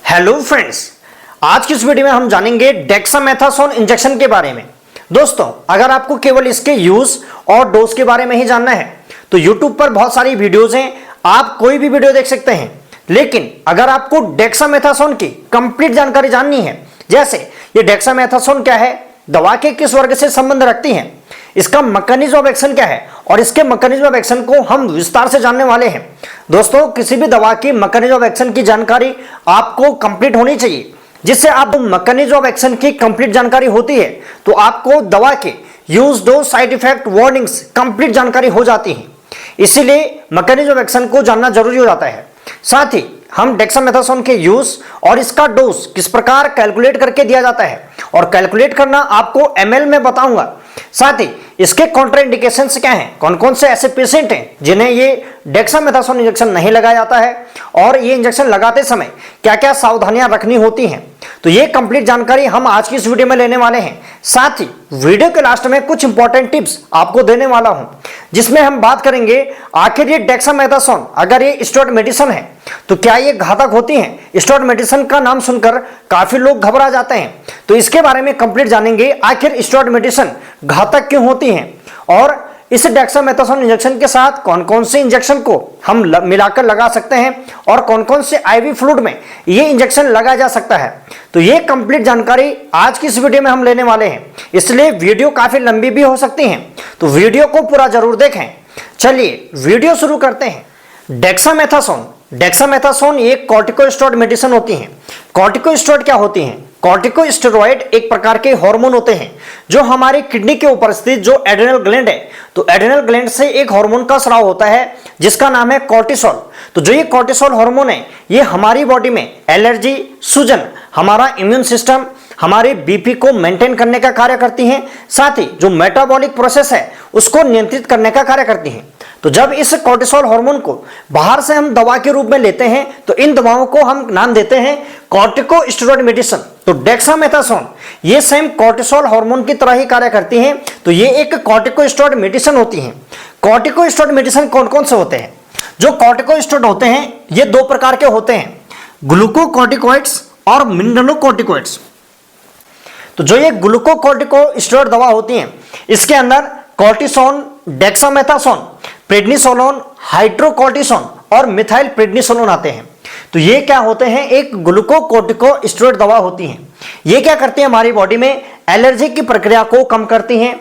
Hello friends, आज की इस वीडियो में हम जानेंगे डेक्सामेथासोन इंजेक्शन के बारे में। दोस्तों, अगर आपको केवल इसके यूज और डोज के बारे में ही जानना है तो YouTube पर बहुत सारी वीडियोज हैं, आप कोई भी वीडियो देख सकते हैं। लेकिन अगर आपको डेक्सामेथासोन की कंप्लीट जानकारी जाननी है, जैसे ये डेक्सामेथासोन क्या है, दवा के किस वर्ग से संबंध रखती है, इसका मैकेनिज्म ऑफ एक्शन क्या है और इसके मैकेनिज्म ऑफ एक्शन को हम विस्तार से जानने वाले हैं। दोस्तों, किसी भी दवा की मैकेनिज्म ऑफ एक्शन की जानकारी आपको कंप्लीट होनी चाहिए, जिससे आप मैकेनिज्म ऑफ एक्शन की कंप्लीट जानकारी होती है तो आपको दवा के use, dose, side effect, warnings complete जानकारी हो जाती है। इसीलिए मैकेनिज्म ऑफ एक्शन को जानना जरूरी हो जाता है। साथ ही हम डेक्सामेथासोन के यूज और इसका डोज किस प्रकार कैलकुलेट करके दिया जाता है और कैलकुलेट करना आपको एमएल में बताऊंगा। साथ ही इसके कॉन्ट्राइंडिकेशंस क्या हैं, कौन कौन से ऐसे पेशेंट हैं जिन्हें ये डेक्सामेथासोन इंजेक्शन नहीं लगाया जाता है और ये इंजेक्शन लगाते समय क्या क्या सावधानियां रखनी होती हैं, तो ये कंप्लीट जानकारी हम आज की इस वीडियो में लेने वाले हैं। साथ ही वीडियो के लास्ट में कुछ इंपॉर्टेंट टिप्स आपको देने वाला हूं, जिसमें हम बात करेंगे आखिर ये डेक्सामेथासोन अगर ये स्टेरॉयड मेडिसिन है तो क्या ये घातक होती हैं। स्टेरॉयड मेडिसिन का नाम सुनकर काफी लोग घबरा जाते हैं, तो इसके बारे में कंप्लीट जानेंगे आखिर स्टेरॉयड मेडिसिन घातक क्यों होती हैं और इस डेक्सामेथासोन इंजेक्शन के साथ कौन कौन से इंजेक्शन को हम मिलाकर लगा सकते हैं और कौन कौन से आईवी फ्लूइड में ये इंजेक्शन लगाया जा सकता है। तो ये कंप्लीट जानकारी आज की इस वीडियो में हम लेने वाले हैं, इसलिए वीडियो काफी लंबी भी हो सकती है, तो वीडियो को पूरा जरूर देखें। चलिए वीडियो शुरू करते हैं। डेक्सामेथासोन एक कॉर्टिकोस्टेरॉइड मेडिसिन होती है। कॉर्टिकोस्टेरॉइड क्या होती हैं? कॉर्टिकोस्टेरॉइड एक प्रकार के हार्मोन होते हैं जो हमारी किडनी के ऊपर स्थित जो एड्रेनल ग्लैंड है, तो एड्रेनल ग्लैंड से एक हार्मोन का स्राव होता है जिसका नाम है कॉर्टिसोल। तो जो ये कॉर्टिसोल हार्मोन है, ये हमारी बॉडी में एलर्जी, सूजन, हमारा इम्यून सिस्टम, हमारे बीपी को मेंटेन करने का कार्य करती हैं। साथ ही जो मेटाबॉलिक प्रोसेस है उसको नियंत्रित करने का कार्य करती हैं। तो जब इस कॉर्टिसोल हार्मोन को बाहर से हम दवा के रूप में लेते हैं तो इन दवाओं को हम नाम देते हैं कॉर्टिकोस्टेरॉइड मेडिसिन। तो डेक्सामेथासोन ये सेम कॉर्टिसोल हार्मोन की तरह ही कार्य करती हैं, तो ये एक कॉर्टिकोस्टेरॉइड मेडिसिन होती हैं। कॉर्टिकोस्टेरॉइड मेडिसिन कौन कौन से होते हैं? जो कॉर्टिकोस्टेरॉइड होते हैं ये दो प्रकार के होते हैं, ग्लूकोकॉर्टिकॉइड्स और मिनरलोकॉर्टिकॉइड्स। तो जो ये ग्लूकोकॉर्टिकोस्टेरॉइड दवा होती है इसके अंदर कॉर्टिसोन, डेक्सामेथासोन, प्रेडनिसोलोन, हाइड्रोकॉर्टिसोन और मिथाइल प्रेडनिसोलोन आते हैं। तो ये क्या होते हैं? एक ग्लूकोकॉर्टिकोस्टेरॉइड दवा होती हैं। ये क्या करती हैं? हमारी बॉडी में एलर्जी की प्रक्रिया को कम करती हैं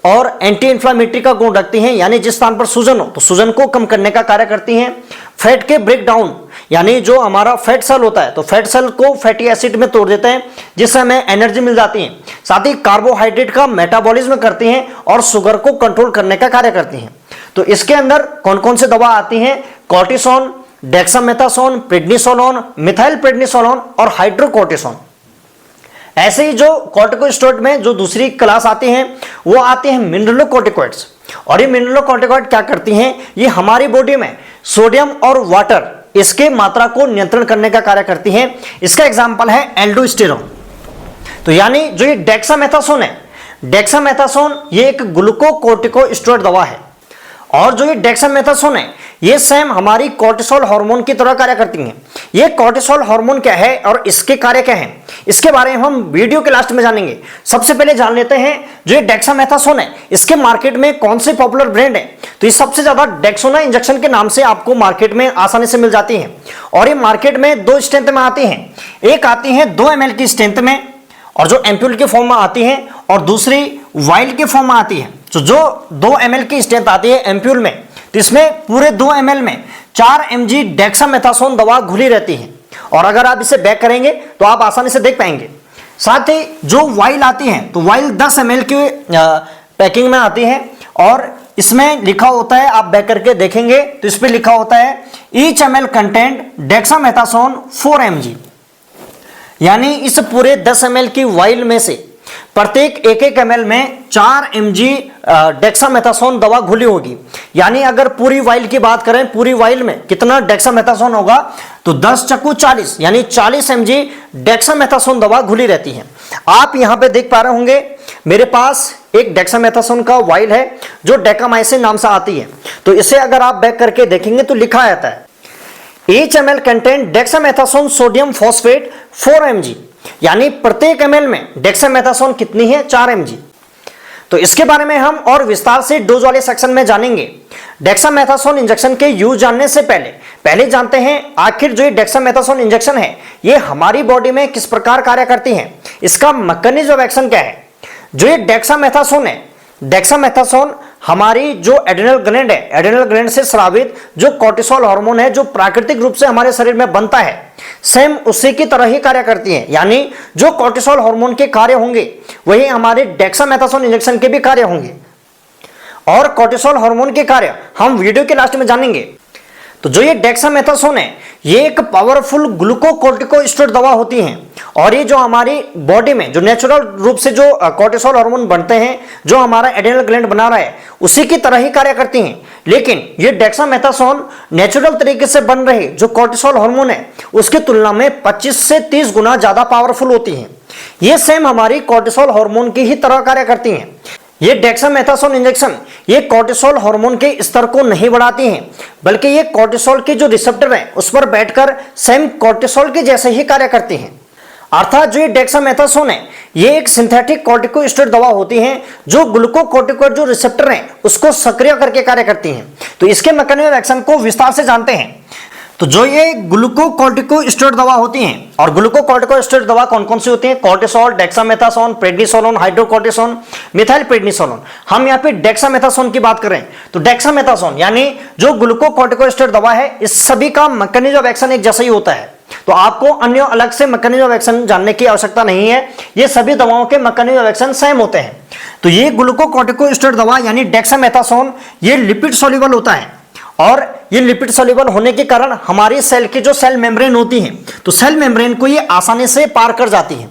और एंटी इंफ्लेमेटरी का गुण रखती हैं, यानी जिस स्थान पर सूजन हो तो सूजन को कम करने का कार्य करती हैं। फैट के ब्रेक डाउन, यानी जो हमारा फैट सेल होता है तो फैट सेल को फैटी एसिड में तोड़ देते हैं जिससे हमें एनर्जी मिल जाती है। साथ ही कार्बोहाइड्रेट का मेटाबॉलिज्म करती हैं और शुगर को कंट्रोल करने का कार्य करती हैं। तो इसके अंदर कौन कौन से दवा आती हैं? Cortisone, dexamethasone, prednisolone, methyl prednisolone और हाइड्रोकॉर्टिसोन। ऐसे ही जो कॉर्टिकोस्टेरॉइड में जो दूसरी क्लास आती हैं वो आती हैं मिनरलोकॉर्टिकॉइड्स। और ये मिनरलोकॉर्टिकॉइड क्या करती हैं? ये हमारी बॉडी में सोडियम और वाटर इसके मात्रा को नियंत्रण करने का कार्य करती हैं। इसका एग्जांपल है एल्डोस्टेरोन। तो यानी जो ये डेक्सामेथासोन है, डेक्सामेथासोन ये एक ग्लूकोकॉर्टिकोस्टेरॉइड दवा है और जो ये डेक्सामेथासोन है ये सेम हमारी कॉर्टिसोल हार्मोन की तरह कार्य करती हैं। ये कॉर्टिसोल हार्मोन क्या है और इसके कार्य क्या हैं, इसके बारे में हम वीडियो के लास्ट में जानेंगे। सबसे पहले जान लेते हैं जो ये डेक्सामेथासोन है इसके मार्केट में कौन से पॉपुलर ब्रांड है। तो ये सबसे ज्यादा डेक्सोना इंजेक्शन के नाम से आपको मार्केट में आसानी से मिल जाती है और ये मार्केट में दो स्ट्रेंथ में आती हैं। एक आती है 2 ml की स्ट्रेंथ में और जो एम्प्यूल के फॉर्म में आती है, और दूसरी वाइल के फॉर्म में आती है। तो जो 2 ml की स्ट्रेंथ आती है एम्प्यूल में, तो इसमें पूरे 2 ml में 4 mg डेक्सामेथासोन दवा घुली रहती है और अगर आप इसे बैक करेंगे तो आप आसानी से देख पाएंगे। साथ ही जो वाइल आती है तो वाइल 10 ml की पैकिंग में आती है और इसमें लिखा होता है, आप बैक करके देखेंगे तो इस पर लिखा होता है each ml content dexamethasone 4 mg, यानी इस पूरे 10 ml की वाइल में से प्रत्येक 1 ml में 4 mg डेक्सामेथासोन दवा घुली होगी। यानी अगर पूरी वाइल की बात करें, पूरी वाइल में कितना डेक्सामेथासोन होगा तो 10 चक्कू 40, यानी 40 mg डेक्सामेथासोन दवा घुली रहती है। आप यहां पे देख पा रहे होंगे मेरे पास एक डेक्सामेथासोन का वाइल है जो डेकामाइसिन नाम से आती है। तो इसे अगर आप बैक करके देखेंगे तो लिखा रहता है Each ml contain dexamethasone sodium phosphate 4 mg, यानी प्रत्येक ml में डेक्सामेथासोन कितनी है? 4 mg। तो इसके बारे में हम और विस्तार से डोज वाले सेक्शन में जानेंगे। डेक्सामेथासोन इंजेक्शन के यूज जानने से पहले जानते हैं आखिर जो ये डेक्सामेथासोन इंजेक्शन है ये हमारी बॉडी में किस प्रकार कार्य करती है, इसका मैकेनिज्म ऑफ एक्शन क्या है। जो ये डेक्सामेथासोन है, डेक्सामेथासोन हमारी जो एड्रेनल ग्लैंड है, एड्रेनल ग्लैंड से स्रावित जो कोर्टिसोल हार्मोन है जो प्राकृतिक रूप से हमारे शरीर में बनता है, सेम उसी की तरह ही कार्य करती है। यानी जो कोर्टिसोल हार्मोन के कार्य होंगे वही हमारे डेक्सामेथासोन इंजेक्शन के भी कार्य होंगे। और कोर्टिसोल हार्मोन के कार्य हम वीडियो के लास्ट में जानेंगे। तो जो ये डेक्सामेथासोन है ये एक पावरफुल ग्लूकोकॉर्टिकोस्टेरॉइड दवा होती है और ये जो हमारी बॉडी में जो नेचुरल रूप से जो कोर्टिसोल हार्मोन बनते हैं, जो हमारा एड्रेनल ग्लैंड बना रहा है उसी की तरह ही कार्य करती हैं। लेकिन ये डेक्सामेथासोन नेचुरल तरीके से बन रहे जो कोर्टिसोल हार्मोन है उसकी तुलना में 25 से 30 गुना ज्यादा पावरफुल होती हैं। ये सेम हमारी कोर्टिसोल हार्मोन की ही तरह कार्य करती हैं। ये डेक्सामेथासोन इंजेक्शन ये कोर्टिसोल हार्मोन के स्तर को नहीं बढ़ाती हैं, बल्कि ये कोर्टिसोल के जो रिसेप्टर हैं उस पर बैठकर सेम कोर्टिसोल के जैसे ही कार्य करती हैं। अर्थात जो ये डेक्सामेथासोन है ये एक सिंथेटिक कॉर्टिकोस्टेरॉइड दवा होती है जो ग्लूकोकॉर्टिकोइड जो रिसेप्टर हैं उसको सक्रिय करके कार्य करती हैं। तो इसके मैकेनिज्म ऑफ एक्शन को विस्तार से जानते हैं। तो जो ये ग्लूकोकॉर्टिकोस्टेरॉइड दवा होती हैं, और ग्लूकोकॉर्टिकोस्टेरॉइड दवा कौन कौन सी होती हैं? Cortisol, dexamethasone, prednisolone, hydrocortisone, methyl prednisolone. हम यहाँ पे डेक्सामेथासोन की बात करें तो डेक्सामेथासोन यानी जो ग्लूकोकॉर्टिकोस्टेरॉइड दवा है इस सभी का मैकेनिज्म ऑफ एक्शन एक जैसा ही होता है। तो आपको अन्य अलग से मैकेनिज्म ऑफ एक्शन जानने की आवश्यकता नहीं है, ये सभी दवाओं के मैकेनिज्म ऑफ एक्शन सेम होते हैं। तो ये ग्लूकोकॉर्टिकोस्टेरॉइड दवा यानी डेक्सामेथासोन ये लिपिड सॉल्युबल होता है और ये लिपिड सॉल्युबल होने के कारण हमारी सेल की जो सेल मेम्ब्रेन होती है तो सेल मेम्ब्रेन को ये आसानी से पार कर जाती है।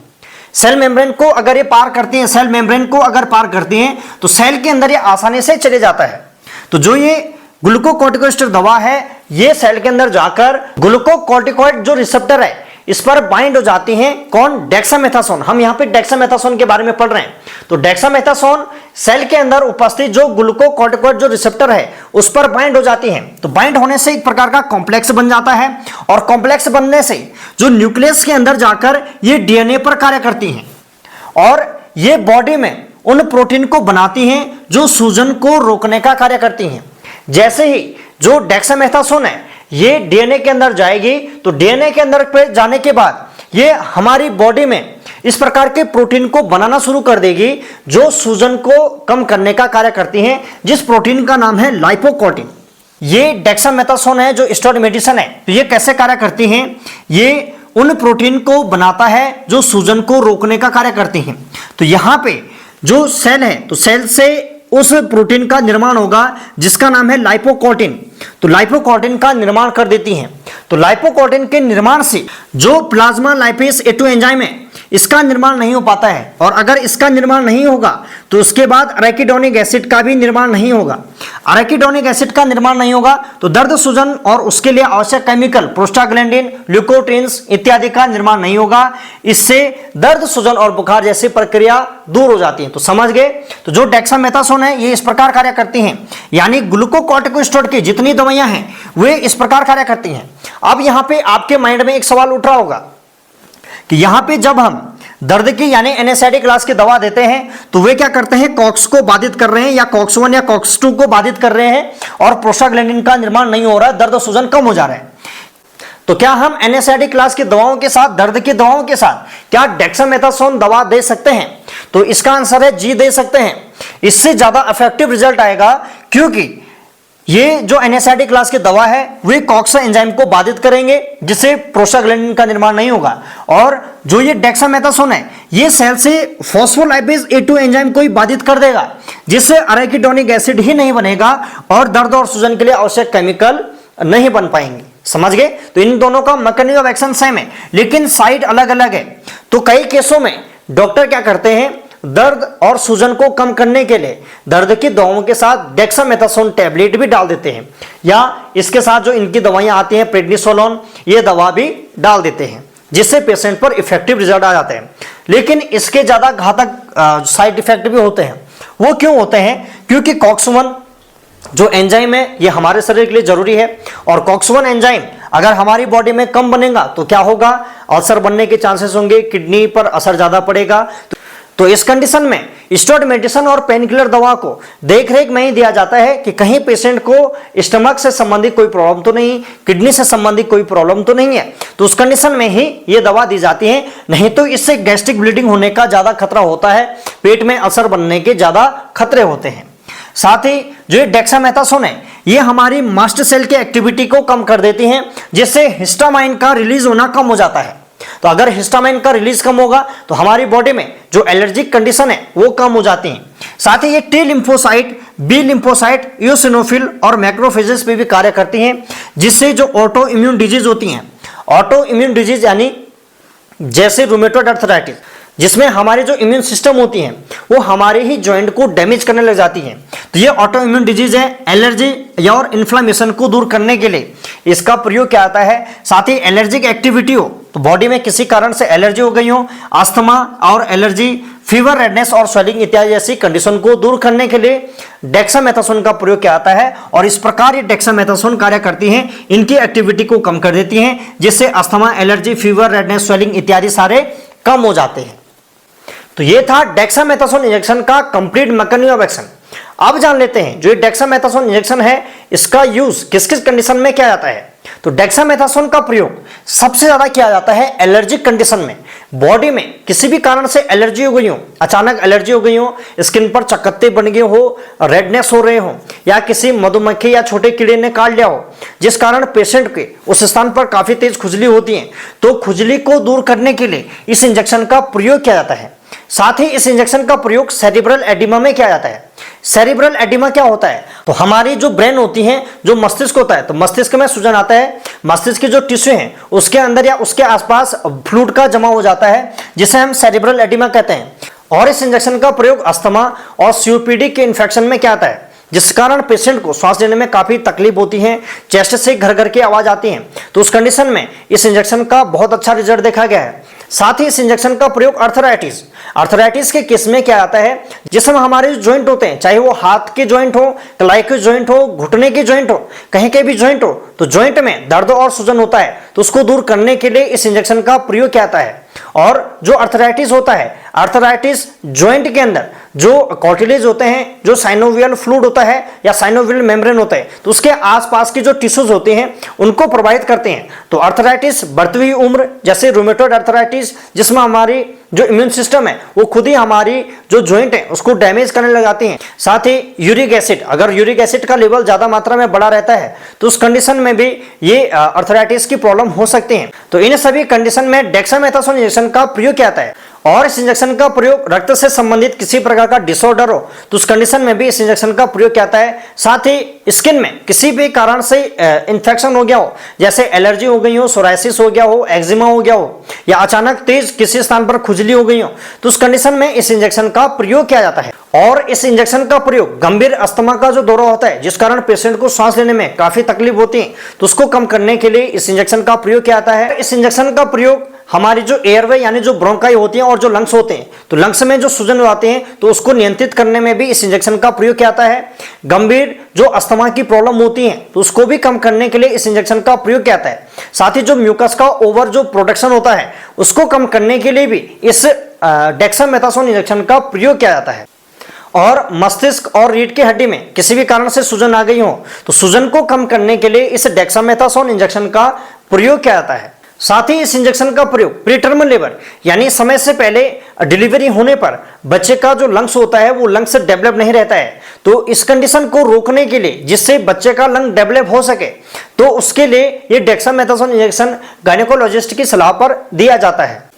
सेल मेम्ब्रेन को अगर ये पार करती है, सेल मेम्ब्रेन को अगर पार करती है तो सेल के अंदर ये आसानी से चले जाता है। तो जो ये ग्लूकोकॉर्टिकोस्टेरॉइड दवा है ये सेल के अंदर जाकर ग्लूकोकॉर्टिकोइड जो रिसेप्टर है इस पर बाइंड हो जाती हैं। कौन? डेक्सामेथासोन। हम यहाँ पे डेक्सामेथासोन के बारे में पढ़ रहे हैं। तो डेक्सामेथासोन सेल के अंदर उपस्थित जो ग्लूकोकॉर्टिकोइड जो रिसेप्टर है उस पर बाइंड हो जाती है। तो बाइंड होने से एक प्रकार का कॉम्प्लेक्स बन जाता है और कॉम्प्लेक्स बनने से जो न्यूक्लियस के अंदर जाकर ये डीएनए पर कार्य करती हैं और ये बॉडी में उन प्रोटीन को बनाती हैं जो सूजन को रोकने का कार्य करती हैं। जैसे ही जो डेक्सामेथासोन है ये डीएनए के अंदर जाएगी तो डीएनए के अंदर पे जाने के बाद ये हमारी बॉडी में इस प्रकार के प्रोटीन को बनाना शुरू कर देगी जो सूजन को कम करने का कार्य करती हैं, जिस प्रोटीन का नाम है लाइपोप्रोटीन। ये डेक्सामेथासोन है जो स्टेरॉइड मेडिसिन है। तो ये कैसे कार्य करती हैं? ये उन प्रोटीन को बनाता है जो सूजन को रोकने का कार्य करती हैं। तो यहाँ पे जो सेल है तो सेल से उस प्रोटीन का निर्माण होगा जिसका नाम है लाइपोप्रोटीन। तो लाइपोप्रोटीन का निर्माण कर देती हैं। तो लाइपोप्रोटीन के निर्माण से जो प्लाज्मा लाइपेज A2 एंजाइम है इसका निर्माण नहीं हो पाता है और अगर इसका निर्माण नहीं होगा तो उसके बाद अराकिडोनिक एसिड का भी निर्माण नहीं होगा। अराकिडोनिक एसिड का निर्माण नहीं होगा तो दर्द सूजन और उसके लिए आवश्यक केमिकल प्रोस्टाग्लैंडिन, ल्यूकोट्रिन्स इत्यादि का निर्माण नहीं होगा। इससे दर्द सूजन और बुखार जैसी प्रक्रिया दूर हो जाती है। तो समझ गए? तो जो डेक्सामेथासोन है ये इस प्रकार कार्य करती हैं, यानी ग्लूकोकॉर्टिकोस्टेरॉइड की जितनी दवाइयां हैं वे इस प्रकार कार्य करती हैं। अब यहाँ पे आपके माइंड में एक सवाल उठ रहा होगा कि यहाँ पे जब हम दर्द की यानी एनएसआईडी क्लास की दवा देते हैं तो वे क्या करते हैं? कॉक्स को बाधित कर रहे हैं या कॉक्स 1 या कॉक्स 2 को बाधित कर रहे हैं और प्रोस्टाग्लैंडिन का निर्माण नहीं हो रहा है, दर्द सूजन कम हो जा रहा है। तो क्या हम एनएसआईडी क्लास की दवाओं के साथ, दर्द की दवाओं के साथ क्या डेक्सामेथासोन दवा दे सकते हैं? तो इसका आंसर है जी, दे सकते हैं। इससे ज्यादा इफेक्टिव रिजल्ट आएगा क्योंकि ये जो एनएसआईडी क्लास की दवा है वे कॉक्स एंजाइम को बाधित करेंगे जिससे प्रोस्टाग्लैंडिन का निर्माण नहीं होगा। और जो ये डेक्सामेथासोन है ये सेल से फॉस्फोलाइपेज A2 एंजाइम को ही बाधित कर देगा जिससे अराकिडोनिक एसिड ही नहीं बनेगा और दर्द और सूजन के लिए आवश्यक केमिकल नहीं बन पाएंगे। समझ गए? तो इन दोनों का मैकेनिज्म ऑफ एक्शन सेम है लेकिन साइड अलग अलग है। तो कई केसों में डॉक्टर क्या करते हैं? दर्द और सूजन को कम करने के लिए दर्द की दवाओं के साथ डेक्सामेथासोन टैबलेट भी डाल देते हैं या इसके साथ जो इनकी दवाइयां आती हैं प्रेडनिसोलोन ये दवा भी डाल देते हैं जिससे पेशेंट पर इफेक्टिव रिजल्ट आ जाते हैं। लेकिन इसके ज्यादा घातक साइड इफेक्ट भी होते हैं। वो क्यों होते हैं? क्योंकि कॉक्स 1 जो एंजाइम है ये हमारे शरीर के लिए जरूरी है और कॉक्स 1 एंजाइम अगर हमारी बॉडी में कम बनेगा तो क्या होगा, अल्सर बनने के चांसेस होंगे, किडनी पर असर ज्यादा पड़ेगा। तो इस कंडीशन में स्टेरॉइड मेडिसिन और पेन किलर दवा को देखरेख में ही दिया जाता है कि कहीं पेशेंट को स्टमक से संबंधित कोई प्रॉब्लम तो नहीं, किडनी से संबंधित कोई प्रॉब्लम तो नहीं है, तो उस कंडीशन में ही ये दवा दी जाती है। नहीं तो इससे गैस्ट्रिक ब्लीडिंग होने का ज्यादा खतरा होता है, पेट में अल्सर बनने के ज्यादा खतरे होते हैं। साथ ही जो ये डेक्सामेथासोन है ये हमारी मास्ट सेल की एक्टिविटी को कम कर देती हैं, जिससे हिस्टामाइन का रिलीज होना कम हो जाता है। तो अगर हिस्टामाइन का रिलीज कम होगा तो हमारी बॉडी में जो एलर्जिक कंडीशन है वो कम हो जाती है। साथ ही ये T lymphocyte, B lymphocyte, eosinophil और मैक्रोफेजेस पे भी कार्य करती हैं, जिससे जो ऑटो इम्यून डिजीज होती हैं, ऑटो इम्यून डिजीज यानी जैसे रूमेटॉइड आर्थराइटिस, जिसमें हमारे जो इम्यून सिस्टम होती है वो हमारे ही जॉइंट को डैमेज करने लग जाती है, तो ये ऑटो इम्यून डिजीज है। एलर्जी या और इन्फ्लेमेशन को दूर करने के लिए इसका प्रयोग किया जाता है। साथ ही एलर्जिक एक्टिविटी हो तो बॉडी में किसी कारण से एलर्जी हो गई हो, अस्थमा और एलर्जी, फीवर, रेडनेस और स्वेलिंग इत्यादि जैसी कंडीशन को दूर करने के लिए डेक्सामेथासोन का प्रयोग किया जाता है। और इस प्रकार ये डेक्सामेथासोन कार्य करती हैं, इनकी एक्टिविटी को कम कर देती हैं, जिससे asthma, allergy, fever, redness, swelling इत्यादि सारे कम हो जाते हैं। तो ये था डेक्सामेथासोन इंजेक्शन का कंप्लीट मैकेनिज्म ऑफ एक्शन। अब जान लेते हैं जो ये डेक्सामेथासोन इंजेक्शन है इसका यूज किस किस कंडीशन में किया जाता है। तो डेक्सामेथासोन का प्रयोग सबसे ज्यादा किया जाता है एलर्जिक कंडीशन में। बॉडी में किसी भी कारण से एलर्जी हो गई हो, अचानक एलर्जी हो गई हो, स्किन पर चकत्ते बन गए हो, रेडनेस हो रहे हो, या किसी मधुमक्खी या छोटे कीड़े ने काट लिया हो, जिस कारण पेशेंट के उस स्थान पर काफी तेज खुजली होती है, तो खुजली को दूर करने के लिए इस इंजेक्शन का प्रयोग किया जाता है। साथ ही इस इंजेक्शन का प्रयोग सेरिब्रल एडिमा में किया जाता है। सेरिब्रल एडिमा क्या होता है, तो हमारी जो ब्रेन होती है, जो मस्तिष्क होता है, तो मस्तिष्क में सूजन आता है, मस्तिष्क के जो टिश्यू हैं उसके अंदर या उसके आसपास फ्लूइड का जमा हो जाता है, जिसे हम सेरिब्रल एडिमा कहते हैं। और इस इंजेक्शन का प्रयोग अस्थमा और सीओपीडी के इन्फेक्शन में किया जाता है, जिस कारण पेशेंट को सांस लेने में काफी तकलीफ होती है, चेस्ट से घर घर की आवाज आती है, तो उस कंडीशन में इस इंजेक्शन का बहुत अच्छा रिजल्ट देखा गया है। साथ ही इस इंजेक्शन का प्रयोग आर्थराइटिस के केस में किया जाता है, जिसमें हमारे जॉइंट होते हैं, चाहे वो हाथ के जॉइंट हो, कलाई के जॉइंट हो, घुटने के जॉइंट हो, कहीं के भी जॉइंट हो, तो जॉइंट में दर्द और सूजन होता है, तो उसको दूर करने के लिए इस इंजेक्शन का प्रयोग किया जाता है। और जो आर्थराइटिस होता है, आर्थराइटिस जॉइंट के अंदर जो कार्टिलेज होते हैं, जो साइनोवियल फ्लूइड होता है या साइनोवियल मेम्ब्रेन होता है, तो उसके आसपास के जो टिश्यूज होते हैं उनको प्रभावित करते हैं। तो आर्थराइटिस बढ़ती हुई उम्र, जैसे रूमेटॉइड आर्थराइटिस, जिसमें हमारी जो इम्यून सिस्टम है वो खुद ही हमारी जो जॉइंट है उसको डैमेज करने लग जाती हैं। साथ ही यूरिक एसिड, अगर यूरिक एसिड का लेवल ज्यादा मात्रा में बढ़ा रहता है तो उस कंडीशन में भी ये आर्थराइटिस की प्रॉब्लम हो सकती है। तो इन सभी कंडीशन में डेक्सामेथासोन इंजेक्शन का प्रयोग किया जाता है। और इस इंजेक्शन का प्रयोग रक्त से संबंधित किसी प्रकार का डिसऑर्डर हो तो उस कंडीशन में भी इस इंजेक्शन का प्रयोग किया जाता है। साथ ही स्किन में किसी भी कारण से इंफेक्शन हो गया हो, जैसे एलर्जी हो गई हो, सोराइसिस हो गया हो, एक्जिमा हो गया हो, या अचानक तेज किसी स्थान पर खुजली हो गई हो, तो उस कंडीशन में इस इंजेक्शन का प्रयोग किया जाता है। और इस इंजेक्शन का प्रयोग गंभीर अस्थमा का जो दौरा होता है, जिस कारण पेशेंट को सांस लेने में काफी तकलीफ होती है, तो उसको कम करने के लिए इस इंजेक्शन का प्रयोग किया जाता है। इस इंजेक्शन का प्रयोग हमारी जो एयरवे यानी जो ब्रोंकाई होती है और जो लंग्स होते हैं, तो लंग्स में जो सूजन हो जाते हैं तो उसको नियंत्रित करने में भी इस इंजेक्शन का प्रयोग किया जाता है। गंभीर जो अस्थमा की प्रॉब्लम होती है तो उसको भी कम करने के लिए इस इंजेक्शन का प्रयोग किया जाता है। साथ ही जो म्यूकस का ओवर जो प्रोडक्शन होता है उसको कम करने के लिए भी इस डेक्सामेथासोन इंजेक्शन का प्रयोग किया जाता है। और मस्तिष्क और रीढ़ की हड्डी में किसी भी कारण से सूजन आ गई हो तो सूजन को कम करने के लिए इस डेक्सामेथासोन इंजेक्शन का प्रयोग किया जाता है। साथ ही इस इंजेक्शन का प्रयोग प्रीटर्म लेबर यानी समय से पहले डिलीवरी होने पर बच्चे का जो लंग्स होता है वो लंग्स डेवलप नहीं रहता है, तो इस कंडीशन को रोकने के लिए, जिससे बच्चे का लंग डेवलप हो सके, तो उसके लिए ये डेक्सामेथासोन इंजेक्शन गायनेकोलॉजिस्ट की सलाह पर दिया जाता है।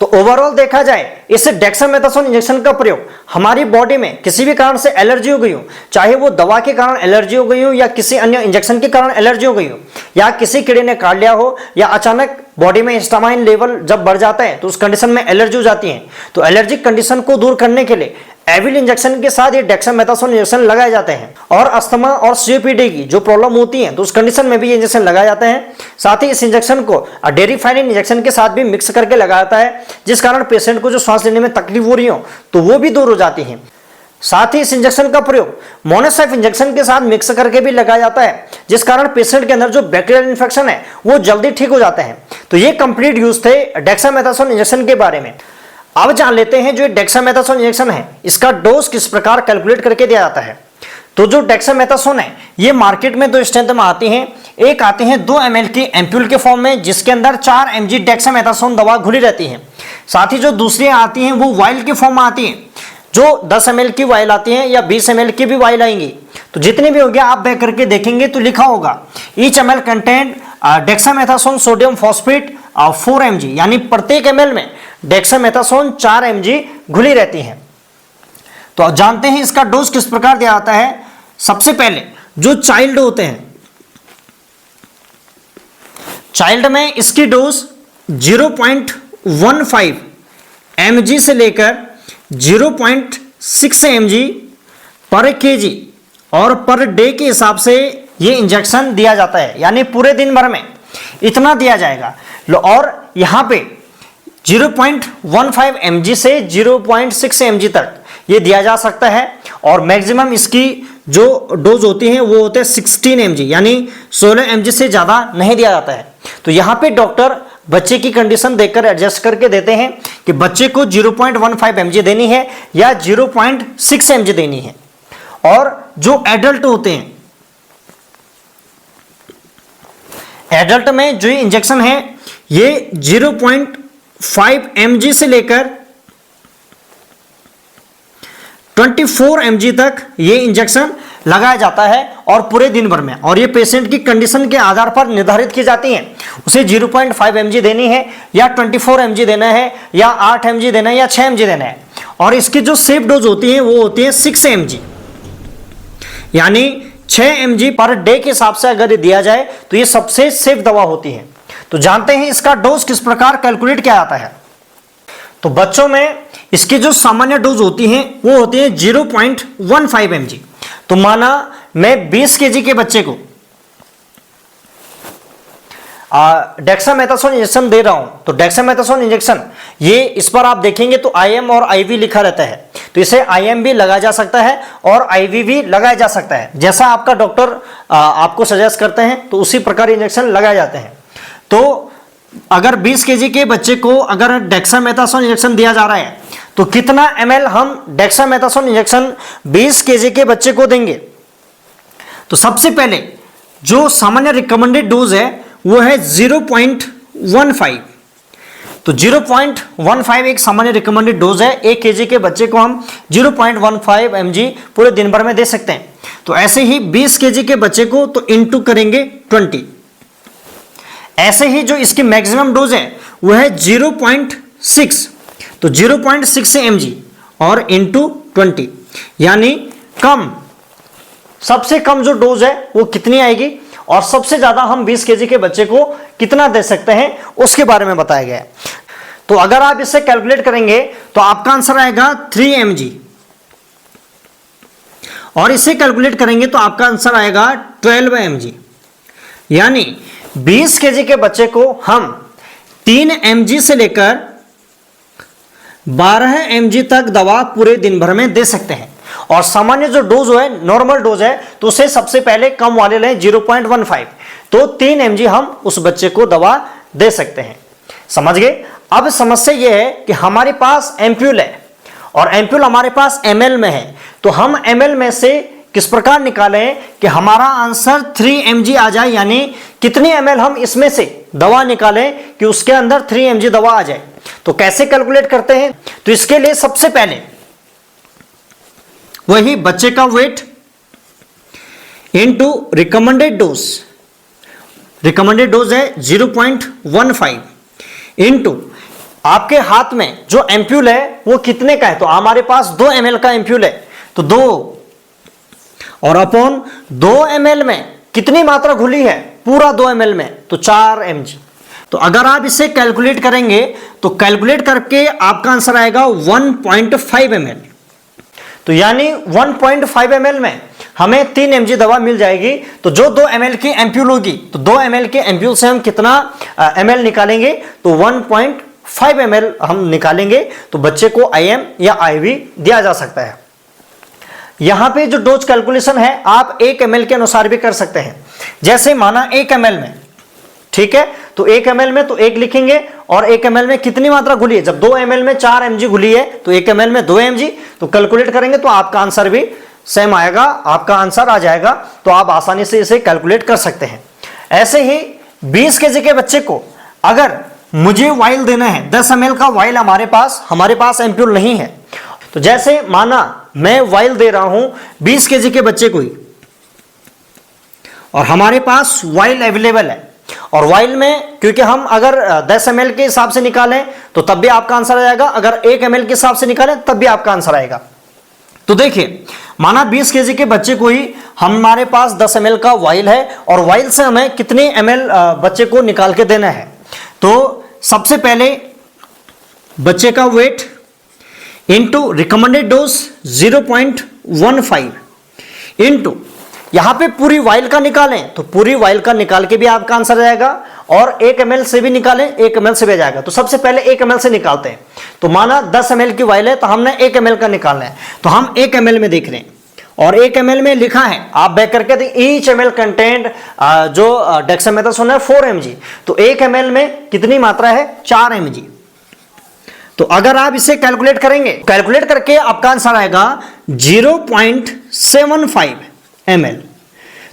तो ओवरऑल देखा जाए इस डेक्सामेथासोन इंजेक्शन का प्रयोग हमारी बॉडी में किसी भी कारण से एलर्जी हो गई हो, चाहे वो दवा के कारण एलर्जी हो गई हो या किसी अन्य इंजेक्शन के कारण एलर्जी हो गई हो, या किसी कीड़े ने काट लिया हो, या अचानक बॉडी में हिस्टामाइन लेवल जब बढ़ जाता है तो उस कंडीशन में एलर्जी हो जाती है, तो एलर्जिक कंडीशन को दूर करने के लिए एविल इंजेक्शन के साथ ये डेक्सामेथासोन इंजेक्शन लगाए जाते हैं। और अस्थमा और सीओपीडी की जो प्रॉब्लम होती है तो उस कंडीशन में भी ये इंजेक्शन लगाए जाते हैं। साथ ही इस इंजेक्शन को डेरिफाइनिन इंजेक्शन के साथ भी मिक्स करके लगाया जाता है, जिस कारण पेशेंट को जो सांस लेने में तकलीफ हो रही हो तो वो भी दूर हो जाती है। साथ ही इस इंजेक्शन का प्रयोग मोनोसाइफ इंजेक्शन के साथ मिक्स करके भी लगाया जाता है, जिस कारण पेशेंट के अंदर जो बैक्टीरियल इन्फेक्शन है वो जल्दी ठीक हो जाता है। तो ये कंप्लीट यूज थे डेक्सामेथासोन इंजेक्शन के बारे में। अब जान लेते हैं जो डेक्सामेथासोन इंजेक्शन है इसका डोज किस प्रकार कैलकुलेट करके दिया जाता है। तो जो डेक्सामेथासोन है ये मार्केट में दो स्ट्रेंथ में आती हैं। एक आती है 2 ml की एम्प्यूल के फॉर्म में, जिसके अंदर 4 mg डेक्सामेथासोन दवा घुली रहती है। साथ ही जो दूसरी आती हैं वो वाइल के फॉर्म में आती हैं, जो 10 ml की वाइल आती हैं या 20 ml की भी वाइल आएंगी। तो जितनी भी होगी आप बैक करके देखेंगे तो लिखा होगा each ml content dexamethasone sodium phosphate 4 mg, यानी प्रत्येक ml में डेक्सामेथासोन 4 mg घुली रहती है। तो आप जानते हैं इसका डोज किस प्रकार दिया जाता है। सबसे पहले जो चाइल्ड होते हैं, चाइल्ड में इसकी डोज 0.15 mg से लेकर 0.6 mg पर kg और पर डे के हिसाब से ये इंजेक्शन दिया जाता है, यानी पूरे दिन भर में इतना दिया जाएगा। और यहां पे 0.15 mg से 0.6 mg तक ये दिया जा सकता है। और मैक्सिमम इसकी जो डोज होती है वो होते हैं 16 mg, यानी 16 mg से ज्यादा नहीं दिया जाता है। तो यहाँ पे डॉक्टर बच्चे की कंडीशन देखकर एडजस्ट करके देते हैं कि बच्चे को 0.15 mg देनी है या 0.6 mg देनी है। और जो एडल्ट होते हैं, एडल्ट में जो इंजेक्शन है ये 0.5 mg से लेकर 24 mg तक ये इंजेक्शन लगाया जाता है और पूरे दिन भर में। और ये पेशेंट की कंडीशन के आधार पर निर्धारित की जाती हैं, उसे 0.5 mg देनी है या 24 mg देना है या 8 mg देना है या 6 mg देना है। और इसकी जो सेफ डोज होती है वो होती है 6 mg, यानी 6 mg पर डे के हिसाब से अगर दिया जाए तो ये सबसे सेफ दवा होती है। तो जानते हैं इसका डोज किस प्रकार कैलकुलेट किया जाता है। तो बच्चों में इसकी जो सामान्य डोज होती है वो होती है 0.15 mg। तो माना मैं 20 kg के बच्चे को डेक्सामेथासोन इंजेक्शन दे रहा हूं, तो डेक्सामेथासोन इंजेक्शन ये इस पर आप देखेंगे तो IM और IV लिखा रहता है। तो इसे IM भी लगाया जा सकता है और IV भी लगाया जा सकता है, जैसा आपका डॉक्टर आपको सजेस्ट करते हैं तो उसी प्रकार इंजेक्शन लगाए जाते हैं। तो अगर 20 kg के बच्चे को अगर डेक्सामेथासोन इंजेक्शन दिया जा रहा है तो कितना ml हम डेक्सामेथासोन इंजेक्शन 20 kg के बच्चे को देंगे। तो सबसे पहले जो सामान्य रिकमेंडेड डोज है वो है 0.15। तो 0.15 एक सामान्य रिकमेंडेड डोज है। 1 kg के बच्चे को हम 0.15 mg पूरे दिन भर में दे सकते हैं। तो ऐसे ही 20 kg के बच्चे को तो इंटू करेंगे 20। ऐसे ही जो इसकी मैक्सिमम डोज है वो है 0.6, तो 0.6 mg और इंटू 20, यानी कम, सबसे कम जो डोज है वो कितनी आएगी और सबसे ज्यादा हम 20 kg के बच्चे को कितना दे सकते हैं उसके बारे में बताया गया है। तो अगर आप इसे कैलकुलेट करेंगे तो आपका आंसर आएगा 3 mg और इसे कैलकुलेट करेंगे तो आपका आंसर आएगा 12 mg, यानी 20 kg के बच्चे को हम 3 mg से लेकर 12 mg तक दवा पूरे दिन भर में दे सकते हैं। और सामान्य जो डोज है, नॉर्मल डोज है, तो उसे सबसे पहले कम वाले लें 0.15, तो 3 mg हम उस बच्चे को दवा दे सकते हैं। समझ गए। अब समस्या यह है कि हमारे पास एम्प्यूल है और एम्प्यूल हमारे पास ml में है, तो हम ml में से किस प्रकार निकालें कि हमारा आंसर 3 mg आ जाए, यानी कितनी ml हम इसमें से दवा निकालें कि उसके अंदर 3 mg दवा आ जाए। तो कैसे कैलकुलेट करते हैं। तो इसके लिए सबसे पहले वही बच्चे का weight into recommended dose, recommended dose है 0.15 इनटू आपके हाथ में जो एम्प्यूल है वो कितने का है। तो हमारे पास 2 ml का एम्प्यूल है, तो 2 और अपॉन 2 ml में कितनी मात्रा घुली है, पूरा 2 ml में, तो 4 mg। तो अगर आप इसे कैलकुलेट करेंगे तो कैलकुलेट करके आपका आंसर आएगा 1.5 ml। तो यानी 1.5 ml में हमें 3 mg दवा मिल जाएगी। तो जो 2 ml की एम्प्यूल होगी, तो 2 ml के एम्प्यूल से हम कितना ml निकालेंगे, तो 1.5 ml हम निकालेंगे। तो बच्चे को IM या IV दिया जा सकता है। यहां पे जो डोज कैलकुलेशन है आप 1 ml के अनुसार भी कर सकते हैं। जैसे माना 1 ml में, ठीक है, तो 1 ml में तो 1 लिखेंगे और 1 ml में कितनी मात्रा घुली है, जब 2 ml में 4 mg घुली है तो 1 ml में 2 mg, तो कैलकुलेट करेंगे तो आपका आंसर भी सेम आएगा, आपका आंसर आ जाएगा। तो आप आसानी से इसे कैलकुलेट कर सकते हैं। ऐसे ही 20 kg के बच्चे को अगर मुझे वाइल देना है, 10 ml का वाइल हमारे पास एम्प्यूल नहीं है, तो जैसे माना मैं वाइल दे रहा हूं 20 kg के बच्चे को ही, और हमारे पास वाइल अवेलेबल है, और वाइल में क्योंकि हम अगर 10 ml के हिसाब से निकालें तो तब भी आपका आंसर आएगा, अगर 1 ml के हिसाब से निकालें तब भी आपका आंसर आएगा। तो देखिए माना 20 kg के बच्चे को ही हमारे पास 10 ml का वाइल है, और वाइल से हमें कितने ml बच्चे को निकाल के देना है। तो सबसे पहले बच्चे का weight into recommended dose 0.15 into यहां पे पूरी वाइल का निकालें तो पूरी वाइल का निकाल के भी आपका आंसर आएगा, और 1 ml से भी निकालें 1 ml से भी जाएगा। तो सबसे पहले 1 ml से निकालते हैं। तो माना 10 ml की वाइल है तो हमने 1 ml का निकालना है, तो हम 1 ml में देख रहे हैं, और 1 ml में लिखा है, आप बैक करके देखिए ईच ml कंटेंट जो डेक्सामेथासोन है 4 mg, तो 1 ml में कितनी मात्रा है 4 mg। तो अगर आप इसे कैलकुलेट करेंगे, कैलकुलेट करके आपका आंसर आएगा 0.75 ml।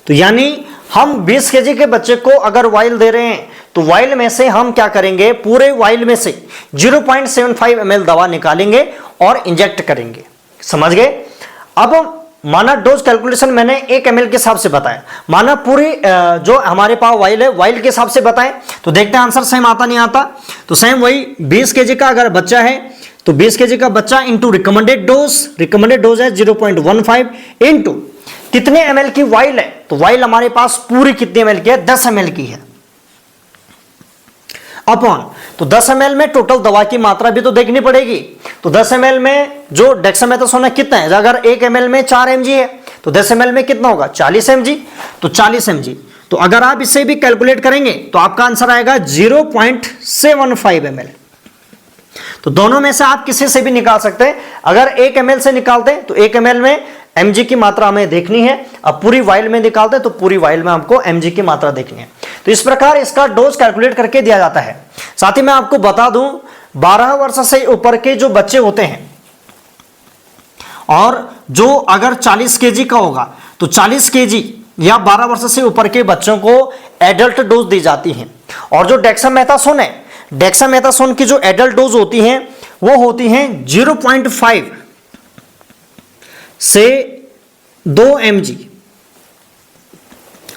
तो यानी हम 20 kg के बच्चे को अगर वाइल दे रहे हैं तो वाइल में से हम क्या करेंगे, पूरे वाइल में से 0.75 ml दवा निकालेंगे और इंजेक्ट करेंगे। समझ गए। अब माना डोज कैलकुलेशन मैंने 1 ml के हिसाब से बताया, माना पूरी जो हमारे पास वाइल है वाइल के हिसाब से बताएं, तो देखते हैं आंसर सेम आता नहीं आता। तो सेम वही 20 kg का अगर बच्चा है तो 20 kg का बच्चा इंटू रिकमेंडेड डोज है 0.15 इंटू कितने ml की वाइल है, तो वाइल हमारे पास पूरी कितने ml की है, 10 ml की है, अपॉन तो 10 ml में टोटल दवा की मात्रा भी तो देखनी पड़ेगी। तो 10 ml में जो डेक्सामेथासोन है कितना है, अगर 1 ml में 4 mg है तो 10 ml में कितना होगा 40 mg, तो 40 mg। तो अगर आप इसे भी कैलकुलेट करेंगे तो आपका आंसर आएगा 0.75 ml। तो दोनों में से आप किसी से भी निकाल सकते हैं। अगर 1 ml से निकालते हैं तो 1 ml में mg की मात्रा हमें देखनी है, अब पूरी वाइल में निकालते हैं तो पूरी वाइल में हमको mg की मात्रा देखनी है। तो इस प्रकार इसका डोज कैलकुलेट करके दिया जाता है। साथ ही मैं आपको बता दूं 12 वर्ष से ऊपर के जो बच्चे होते हैं, और जो अगर 40 kg का होगा तो 40 kg या 12 वर्ष से ऊपर के बच्चों को एडल्ट डोज दी जाती है। और जो डेक्सामेथासोन है, डेक्सामेथासोन की जो एडल्ट डोज होती हैं वो होती हैं 0.5 से 2 mg।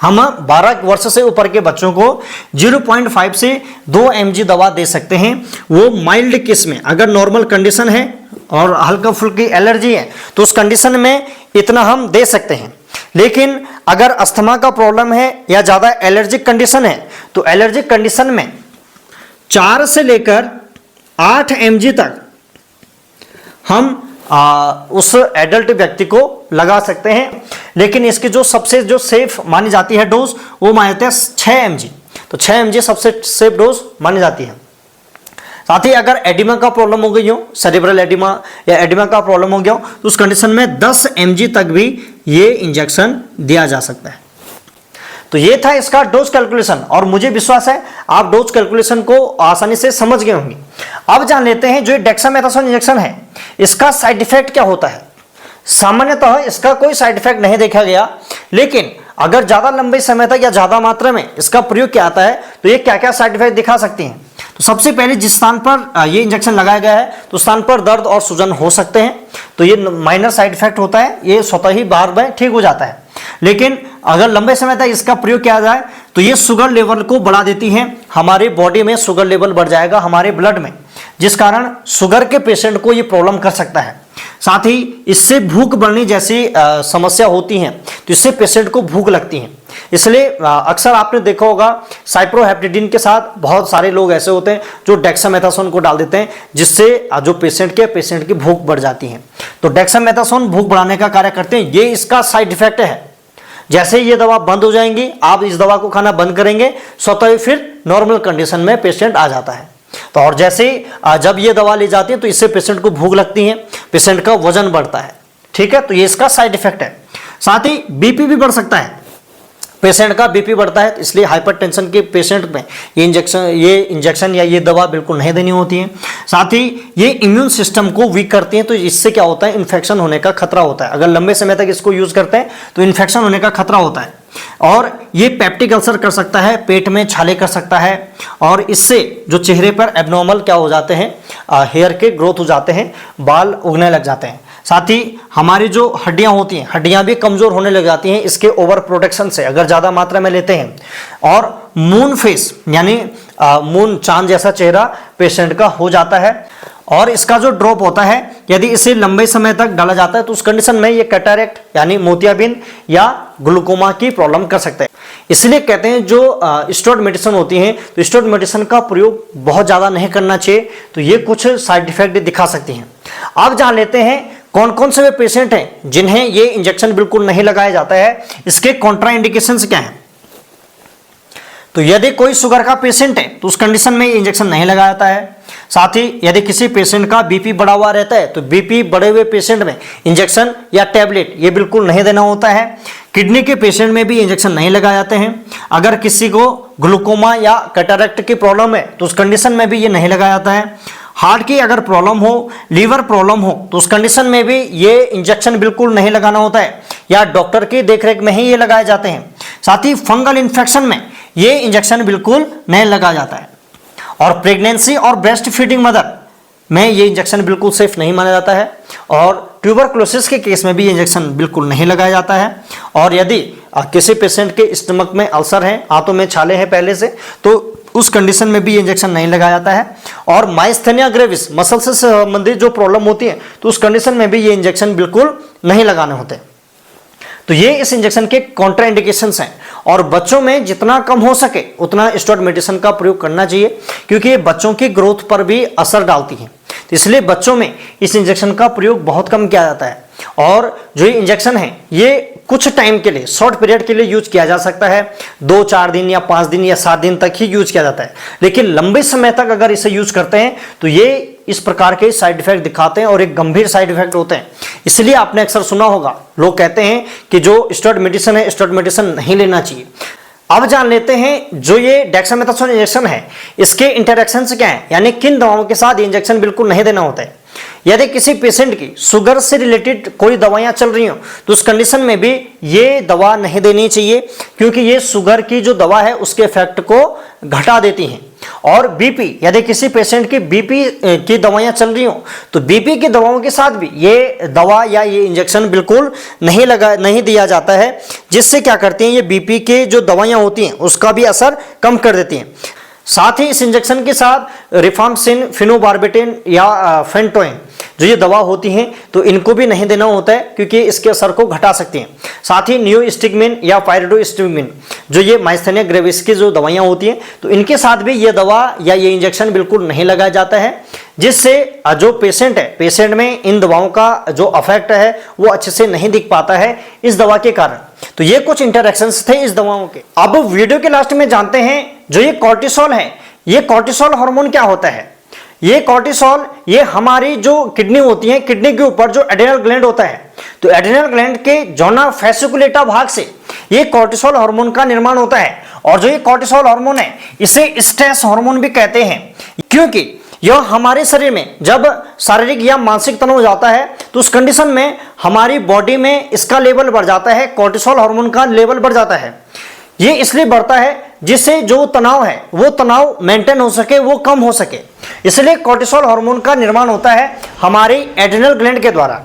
हम 12 वर्ष से ऊपर के बच्चों को 0.5 से 2 mg दवा दे सकते हैं, वो माइल्ड केस में। अगर नॉर्मल कंडीशन है और हल्का फुल्की एलर्जी है तो उस कंडीशन में इतना हम दे सकते हैं। लेकिन अगर अस्थमा का प्रॉब्लम है या ज़्यादा एलर्जिक कंडीशन है तो एलर्जिक कंडीशन में 4 से लेकर 8 mg तक हम उस एडल्ट व्यक्ति को लगा सकते हैं। लेकिन इसकी जो सबसे जो सेफ मानी जाती है डोज वो मानी जाती है 6 mg। तो 6 mg सबसे सेफ डोज मानी जाती है। साथ ही अगर एडिमा का प्रॉब्लम हो गई हो, सेरिब्रल एडिमा या एडिमा का प्रॉब्लम हो गया हो, तो उस कंडीशन में 10 mg तक भी ये इंजेक्शन दिया जा सकता है। तो ये था इसका डोज कैलकुलेशन, और मुझे विश्वास है आप डोज कैलकुलेशन को आसानी से समझ गए होंगे। अब जान लेते हैं जो डेक्सामेथासोन इंजेक्शन है इसका साइड इफेक्ट क्या होता है। सामान्यतः इसका कोई साइड इफेक्ट नहीं देखा गया, लेकिन अगर ज्यादा लंबे समय तक या ज्यादा मात्रा में इसका प्रयोग किया जाता है तो ये क्या क्या साइड इफेक्ट दिखा सकती हैं। तो सबसे पहले जिस स्थान पर ये इंजेक्शन लगाया गया है तो स्थान पर दर्द और सूजन हो सकते हैं, तो ये माइनर साइड इफेक्ट होता है, ये स्वतः ही बार बार ठीक हो जाता है। लेकिन अगर लंबे समय तक इसका प्रयोग किया जाए तो ये शुगर लेवल को बढ़ा देती है, हमारे बॉडी में शुगर लेवल बढ़ जाएगा हमारे ब्लड में, जिस कारण शुगर के पेशेंट को ये प्रॉब्लम कर सकता है। साथ ही इससे भूख बढ़ने जैसी समस्या होती है, तो इससे पेशेंट को भूख लगती है। इसलिए अक्सर आपने देखा होगा साइप्रोहेप्टेडिन के साथ बहुत सारे लोग ऐसे होते हैं जो डेक्सामेथासोन को डाल देते हैं, जिससे जो पेशेंट की भूख बढ़ जाती है। तो डेक्सामेथासोन भूख बढ़ाने का कार्य करते हैं, ये इसका साइड इफेक्ट है। जैसे ये दवा बंद हो जाएंगी, आप इस दवा को खाना बंद करेंगे, स्वतः ही फिर नॉर्मल कंडीशन में पेशेंट आ जाता है। तो और जैसे ही जब ये दवा ली जाती है तो इससे पेशेंट को भूख लगती है, पेशेंट का वजन बढ़ता है। ठीक है, तो ये इसका साइड इफेक्ट है। साथ ही बीपी भी बढ़ सकता है, पेशेंट का बीपी बढ़ता है, इसलिए हाइपरटेंशन के पेशेंट में ये इंजेक्शन या ये दवा बिल्कुल नहीं देनी होती है। साथ ही ये इम्यून सिस्टम को वीक करती हैं, तो इससे क्या होता है, इन्फेक्शन होने का खतरा होता है। अगर लंबे समय तक इसको यूज करते हैं तो इन्फेक्शन होने का खतरा होता है, और ये पेप्टिक अल्सर कर सकता है, पेट में छाले कर सकता है, और इससे जो चेहरे पर एबनॉर्मल क्या हो जाते हैं, हेयर के ग्रोथ हो जाते हैं, बाल उगने लग जाते हैं। साथ ही हमारी जो हड्डियां होती हैं, हड्डियां भी कमजोर होने लग जाती हैं इसके ओवर प्रोटेक्शन से, अगर ज़्यादा मात्रा में लेते हैं। और मून फेस यानी मून चांद जैसा चेहरा पेशेंट का हो जाता है, और इसका जो ड्रॉप होता है यदि इसे लंबे समय तक डाला जाता है तो उस कंडीशन में ये कैटरेक्ट यानी मोतियाबिंद या ग्लूकोमा की प्रॉब्लम कर सकते हैं। इसलिए कहते हैं जो स्टेरॉइड मेडिसिन होती हैं, तो स्टेरॉइड मेडिसिन का प्रयोग बहुत ज़्यादा नहीं करना चाहिए, तो ये कुछ साइड इफेक्ट दिखा सकती हैं। अब जान लेते हैं कौन कौन से वे पेशेंट हैं जिन्हें ये इंजेक्शन बिल्कुल नहीं लगाया जाता है, इसके कॉन्ट्रा इंडिकेशंस क्या हैं। तो यदि कोई शुगर का पेशेंट है तो उस कंडीशन में इंजेक्शन नहीं लगाया जाता है। साथ ही यदि किसी पेशेंट का बीपी बढ़ा हुआ रहता है तो बीपी बढ़े हुए पेशेंट में इंजेक्शन या टैबलेट ये बिल्कुल नहीं देना होता है। किडनी के पेशेंट में भी इंजेक्शन नहीं लगाए जाते हैं। अगर किसी को ग्लूकोमा या कैटरेक्ट की प्रॉब्लम है तो उस कंडीशन में भी ये नहीं लगाया जाता है। हार्ट की अगर प्रॉब्लम हो, लीवर प्रॉब्लम हो, तो उस कंडीशन में भी ये इंजेक्शन बिल्कुल नहीं लगाना होता है, या डॉक्टर की देखरेख में ही ये लगाए जाते हैं। साथ ही फंगल इन्फेक्शन में ये इंजेक्शन बिल्कुल नहीं लगाया जाता है। और प्रेगनेंसी और ब्रेस्ट फीडिंग मदर में ये इंजेक्शन बिल्कुल सेफ नहीं माना जाता है। और ट्यूबरक्लोसिस के केस में भी ये इंजेक्शन बिल्कुल नहीं लगाया जाता है। और यदि किसी पेशेंट के स्टमक में अल्सर है, हाथों में छाले हैं पहले से, तो उस कंडीशन में भी ये इंजेक्शन नहीं लगाया जाता है। और माइस्थेनिया ग्रेविस मसल से संबंधित जो प्रॉब्लम होती है तो उस कंडीशन में भी ये इंजेक्शन बिल्कुल नहीं लगाने होते। तो ये इस इंजेक्शन के कॉन्ट्रा इंडिकेशंस हैं। और बच्चों में जितना कम हो सके उतना स्टेरॉइड मेडिसिन का प्रयोग करना चाहिए, क्योंकि ये बच्चों की ग्रोथ पर भी असर डालती है। तो इसलिए बच्चों में इस इंजेक्शन का प्रयोग बहुत कम किया जाता है। और जो ये इंजेक्शन है ये कुछ टाइम के लिए, शॉर्ट पीरियड के लिए यूज किया जा सकता है, 2-4 दिन या 5 दिन या 7 दिन तक ही यूज किया जाता है। लेकिन लंबे समय तक अगर इसे यूज करते हैं तो ये इस प्रकार के साइड इफेक्ट दिखाते हैं, और एक गंभीर साइड इफेक्ट होते हैं। इसलिए आपने अक्सर सुना होगा, लोग कहते हैं कि जो स्टेरॉइड मेडिसिन है, स्टेरॉइड मेडिसिन नहीं लेना चाहिए। अब जान लेते हैं जो ये डेक्सामेथासोन इंजेक्शन है इसके इंटरेक्शंस क्या हैं, यानी किन दवाओं के साथ इंजेक्शन बिल्कुल नहीं देना होता है। यदि किसी पेशेंट की शुगर से रिलेटेड कोई दवाइयां चल रही हो तो उस कंडीशन में भी ये दवा नहीं देनी चाहिए, क्योंकि ये शुगर की जो दवा है उसके इफेक्ट को घटा देती हैं। और बीपी, यदि किसी पेशेंट की बीपी की दवाइयां चल रही हो तो बीपी की दवाओं के साथ भी ये दवा या ये इंजेक्शन बिल्कुल नहीं दिया जाता है, जिससे क्या करती हैं, ये बीपी के जो दवाइयां होती हैं उसका भी असर कम कर देती हैं। साथ ही इस इंजेक्शन के साथ रिफाम्पसिन, फिनोबार्बिटन या फेंटोइन जो ये दवा होती हैं तो इनको भी नहीं देना होता है, क्योंकि इसके असर को घटा सकती हैं। साथ ही नियोस्टिगमिन या पायरिडोस्टिगमिन जो ये माइस्थेनिया ग्रेविस की जो दवाइयां होती हैं तो इनके साथ भी ये दवा या ये इंजेक्शन बिल्कुल नहीं लगाया जाता है, जिससे जो पेशेंट है, पेशेंट में इन दवाओं का जो अफेक्ट है वो अच्छे से नहीं दिख पाता है इस दवा के कारण। तो ये कुछ इंटरेक्शंस थे इस दवाओं के। अब वीडियो के लास्ट में जानते हैं जो ये कॉर्टिसोल है, ये कॉर्टिसोल हार्मोन क्या होता है। ये कॉर्टिसोल ये हमारी जो किडनी होती है, किडनी के ऊपर जो एड्रेनल ग्लैंड होता है, तो एड्रेनल ग्लैंड के जोना फैसिकुलेटा भाग से ये कॉर्टिसोल हार्मोन का निर्माण होता है। और जो ये कॉर्टिसोल हार्मोन है इसे स्ट्रेस हार्मोन भी कहते हैं, क्योंकि यह हमारे शरीर में जब शारीरिक या मानसिक तनाव हो जाता है तो उस कंडीशन में हमारी बॉडी में इसका लेवल बढ़ जाता है, कॉर्टिसोल हार्मोन का लेवल बढ़ जाता है। ये इसलिए बढ़ता है जिससे जो तनाव है वो तनाव मेंटेन हो सके, वो कम हो सके। इसलिए कॉर्टिसोल हार्मोन का निर्माण होता है हमारी एड्रेनल ग्लैंड के द्वारा।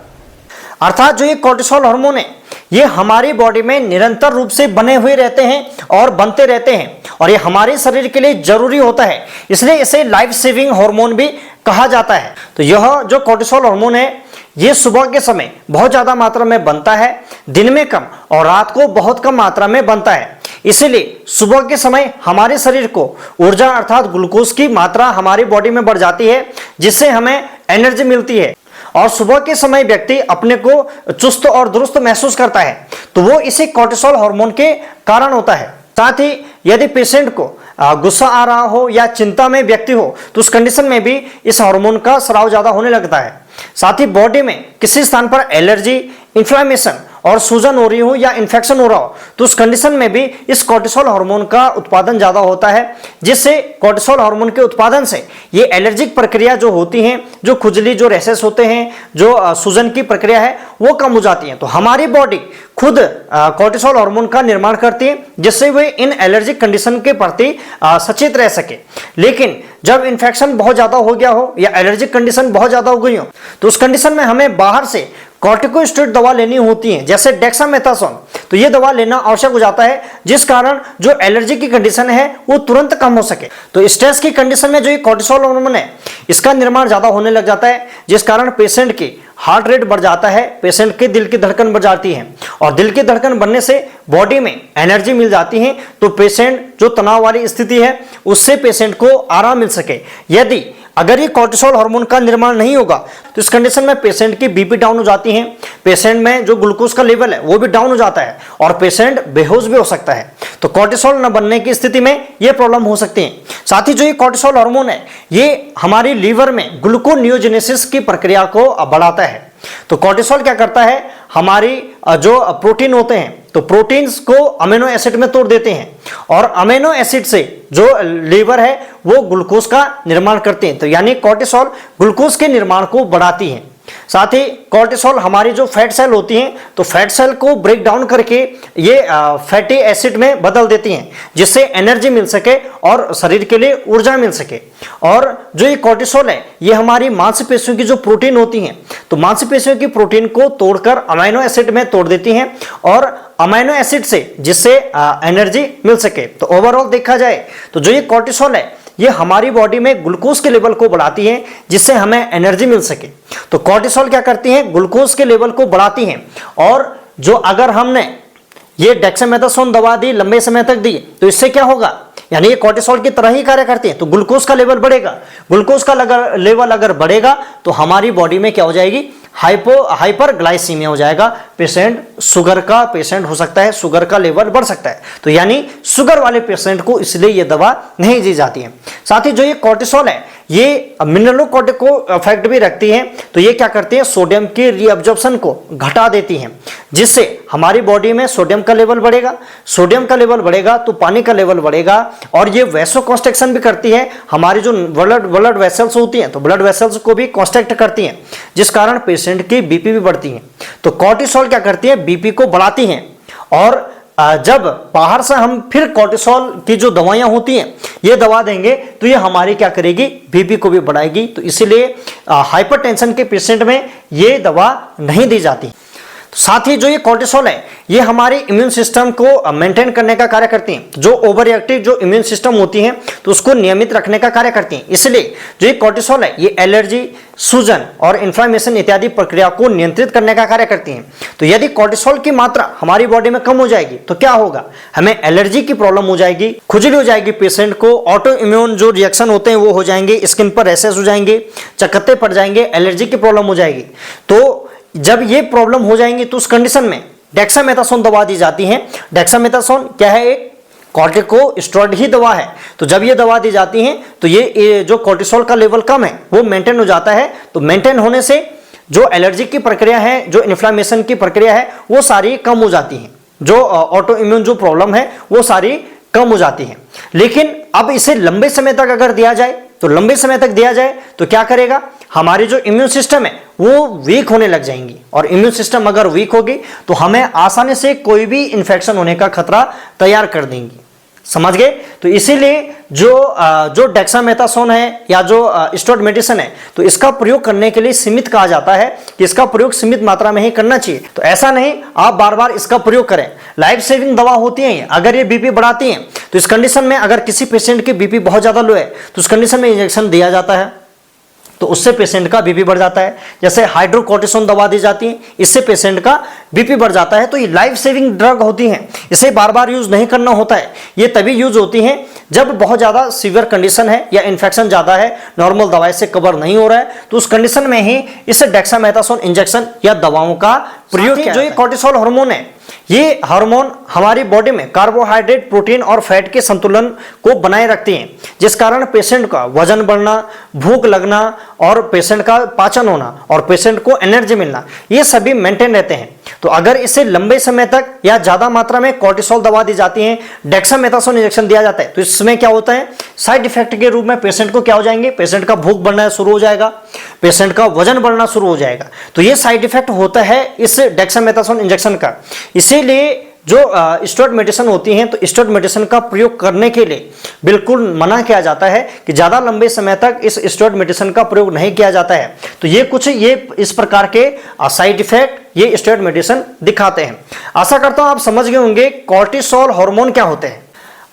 अर्थात जो ये कॉर्टिसोल हार्मोन है ये हमारी बॉडी में निरंतर रूप से बने हुए रहते हैं और बनते रहते हैं, और ये हमारे शरीर के लिए जरूरी होता है, इसलिए इसे लाइफ सेविंग हार्मोन भी कहा जाता है। तो यह जो कॉर्टिसोल हार्मोन है ये सुबह के समय बहुत ज्यादा मात्रा में बनता है, दिन में कम और रात को बहुत कम मात्रा में बनता है। इसीलिए सुबह के समय हमारे शरीर को ऊर्जा अर्थात ग्लूकोज की मात्रा हमारी बॉडी में बढ़ जाती है, जिससे हमें एनर्जी मिलती है। और सुबह के समय व्यक्ति अपने को चुस्त और दुरुस्त महसूस करता है, तो वो इसी कॉर्टिसोल हार्मोन के कारण होता है। साथ ही यदि पेशेंट को गुस्सा आ रहा हो या चिंता में व्यक्ति हो तो उस कंडीशन में भी इस हार्मोन का स्राव ज्यादा होने लगता है। साथ ही बॉडी में किसी स्थान पर एलर्जी, इन्फ्लेमेशन और सूजन हो रही हो या इन्फेक्शन हो रहा हो तो उस कंडीशन में भी इस कोर्टिसोल हार्मोन का उत्पादन ज्यादा होता है, जिससे कोर्टिसोल हार्मोन के उत्पादन से ये एलर्जिक प्रक्रिया जो होती है, जो खुजली, जो रैशेस होते हैं, जो सूजन की प्रक्रिया है वो कम हो जाती है। तो हमारी बॉडी खुद कोर्टिसोल हार्मोन का निर्माण करती है जिससे वे इन एलर्जिक कंडीशन के प्रति सचेत रह सके। लेकिन जब इन्फेक्शन बहुत ज्यादा हो गया हो या एलर्जिक कंडीशन बहुत ज्यादा हो गई हो तो उस कंडीशन में हमें बाहर से कॉर्टिकोस्टेरॉइड दवा लेनी होती है, जैसे डेक्सामेथासोन। तो ये दवा लेना आवश्यक हो जाता है जिस कारण जो एलर्जी की कंडीशन है वो तुरंत कम हो सके। तो स्ट्रेस की कंडीशन में जो ये कोर्टिसोल हार्मोन है इसका निर्माण ज्यादा होने लग जाता है, जिस कारण पेशेंट की हार्ट रेट बढ़ जाता है, पेशेंट के दिल की धड़कन बढ़ जाती है और दिल की धड़कन बढ़ने से बॉडी में एनर्जी मिल जाती है तो पेशेंट जो तनाव वाली स्थिति है उससे पेशेंट को आराम मिल सके। यदि अगर ये कोर्टिसोल हार्मोन का निर्माण नहीं होगा तो इस कंडीशन में पेशेंट की बीपी डाउन हो जाती है, पेशेंट में जो ग्लूकोज का लेवल है वो भी डाउन हो जाता है और पेशेंट बेहोश भी हो सकता है। तो कोर्टिसोल न बनने की स्थिति में ये प्रॉब्लम हो सकती है। साथ ही जो ये कोर्टिसोल हार्मोन है ये हमारी लीवर में ग्लूकोनियोजेनेसिस की प्रक्रिया को बढ़ाता है। तो कोर्टिसोल क्या करता है, हमारी जो प्रोटीन होते हैं तो प्रोटीन्स को अमीनो एसिड में तोड़ देते हैं और अमीनो एसिड से जो लीवर है वो ग्लूकोज का निर्माण करते हैं। तो यानी कोर्टिसोल ग्लूकोज के निर्माण को बढ़ाती है। साथ ही कोर्टिसोल हमारी जो फैट सेल होती हैं तो फैट सेल को ब्रेक डाउन करके ये फैटी एसिड में बदल देती हैं जिससे एनर्जी मिल सके और शरीर के लिए ऊर्जा मिल सके। और जो ये कोर्टिसोल है ये हमारी मांसपेशियों की जो प्रोटीन होती हैं तो मांसपेशियों की प्रोटीन को तोड़कर अमीनो एसिड में तोड़ देती हैं और अमीनो एसिड से जिससे एनर्जी मिल सके। तो ओवरऑल देखा जाए तो जो ये कोर्टिसोल है ये हमारी बॉडी में ग्लूकोज के लेवल को बढ़ाती है जिससे हमें एनर्जी मिल सके। तो कोर्टिसोल क्या करती है, ग्लूकोज के लेवल को बढ़ाती है। और जो अगर हमने ये डेक्सामेथासोन दवा दी, लंबे समय तक दी, तो इससे क्या होगा, यानी ये कोर्टिसोल की तरह ही कार्य करती है तो ग्लूकोज का लेवल बढ़ेगा। ग्लूकोज का लेवल अगर बढ़ेगा तो हमारी बॉडी में क्या हो जाएगी, हाइपरग्लाइसीमिया हो जाएगा। पेशेंट शुगर का पेशेंट हो सकता है, शुगर का लेवल बढ़ सकता है। तो यानी शुगर वाले पेशेंट को इसलिए ये दवा नहीं दी जाती है। साथ ही जो ये कोर्टिसोल है ये मिनरलोकॉर्टिको इफेक्ट भी रखती है। तो ये क्या करती है, सोडियम की रीअब्जॉर्प्शन को घटा देती है जिससे हमारी बॉडी में सोडियम का लेवल बढ़ेगा। सोडियम का लेवल बढ़ेगा तो पानी का लेवल बढ़ेगा और ये वैसोकॉन्स्ट्रिक्शन भी करती है। हमारी जो ब्लड वेसल्स होती हैं तो ब्लड वेसल्स को भी कॉन्स्ट्रिक्ट करती हैं जिस कारण पेशेंट की बीपी भी बढ़ती है। तो कोर्टिसोल क्या करती है, बीपी को बढ़ाती हैं। और जब बाहर से हम फिर कोर्टिसोल की जो दवाइयां होती हैं ये दवा देंगे तो ये हमारी क्या करेगी, बीपी को भी बढ़ाएगी। तो इसीलिए हाइपरटेंशन के पेशेंट में ये दवा नहीं दी जाती। तो साथ ही जो ये कोर्टिसोल है ये हमारे इम्यून सिस्टम को मेंटेन करने का कार्य करती हैं। जो ओवर एक्टिव जो इम्यून सिस्टम होती है तो उसको नियमित रखने का कार्य करती हैं। इसलिए जो ये कोर्टिसोल है ये एलर्जी, सूजन और इन्फ्लेमेशन इत्यादि प्रक्रिया को नियंत्रित करने का कार्य करती हैं। तो यदि कोर्टिसोल की मात्रा हमारी बॉडी में कम हो जाएगी तो क्या होगा, हमें एलर्जी की प्रॉब्लम हो जाएगी, खुजली हो जाएगी, पेशेंट को ऑटो इम्यून जो रिएक्शन होते हैं वो हो जाएंगे, स्किन पर रैशेस हो जाएंगे, चकत्ते पड़ जाएंगे, एलर्जी की प्रॉब्लम हो जाएगी। तो जब ये प्रॉब्लम हो जाएंगी तो उस कंडीशन में डेक्सामेथासोन दवा दी जाती है। डेक्सामेथासोन क्या है, एक कॉर्टिकोस्टेरॉइड ही दवा है। तो जब ये दवा दी जाती है तो ये जो कोर्टिसोल का लेवल कम है वो मेंटेन हो जाता है। तो मेंटेन होने से जो एलर्जी की प्रक्रिया है, जो इन्फ्लेमेशन की प्रक्रिया है वो सारी कम हो जाती है, जो ऑटो इम्यून जो प्रॉब्लम है वो सारी कम हो जाती है। लेकिन अब इसे लंबे समय तक अगर दिया जाए तो लंबे समय तक दिया जाए तो क्या करेगा, हमारी जो इम्यून सिस्टम है वो वीक होने लग जाएंगी। और इम्यून सिस्टम अगर वीक होगी तो हमें आसानी से कोई भी इंफेक्शन होने का खतरा तैयार कर देंगी। समझ गए। तो इसीलिए जो डेक्सामेथासोन है या जो स्टेरॉइड मेडिसिन है तो इसका प्रयोग करने के लिए सीमित कहा जाता है कि इसका प्रयोग सीमित मात्रा में ही करना चाहिए। तो ऐसा नहीं आप बार बार इसका प्रयोग करें। लाइफ सेविंग दवा होती है, अगर ये बीपी बढ़ाती हैं तो इस कंडीशन में अगर किसी पेशेंट की बीपी बहुत ज्यादा लो है तो उस कंडीशन में इंजेक्शन दिया जाता है तो उससे पेशेंट का बीपी बढ़ जाता है। जैसे हाइड्रोकोर्टिसोन दवा दी जाती है, इससे पेशेंट का बीपी बढ़ जाता है, तो ये लाइफ सेविंग ड्रग होती हैं, इसे बार बार यूज नहीं करना होता है। ये तभी यूज होती हैं जब बहुत ज़्यादा सीवियर कंडीशन है या इन्फेक्शन ज़्यादा है, नॉर्मल दवाई से कवर नहीं हो रहा है, तो उस कंडीशन में ही इस डेक्सामेथासोन इंजेक्शन या दवाओं का प्रयोग किया। जो ये कोर्टिसोल हार्मोन है, ये हार्मोन हमारी बॉडी में कार्बोहाइड्रेट, प्रोटीन और फैट के संतुलन को बनाए रखती हैं, जिस कारण पेशेंट का वजन बढ़ना, भूख लगना और पेशेंट का पाचन होना और पेशेंट को एनर्जी मिलना, ये सभी मेंटेन रहते हैं। तो अगर इसे लंबे समय तक या ज्यादा मात्रा में कोर्टिसोल दवा दी जाती है, डेक्सामेथासोन इंजेक्शन दिया जाता है, तो इसमें क्या होता है, साइड इफेक्ट के रूप में पेशेंट को क्या हो जाएंगे, पेशेंट का भूख बढ़ना शुरू हो जाएगा, पेशेंट का वजन बढ़ना शुरू हो जाएगा। तो ये साइड इफेक्ट होता है इस डेक्सामेथासोन इंजेक्शन का। इसीलिए जो स्टेरॉइड मेडिसिन होती हैं, तो स्टेरॉइड मेडिसिन का प्रयोग करने के लिए बिल्कुल मना किया जाता है कि ज़्यादा लंबे समय तक इस स्टेरॉइड मेडिसिन का प्रयोग नहीं किया जाता है। तो ये कुछ इस प्रकार के साइड इफेक्ट ये स्टेरॉइड मेडिसिन दिखाते हैं। आशा करता हूं आप समझ गए होंगे कोर्टिसोल हार्मोन क्या होते हैं।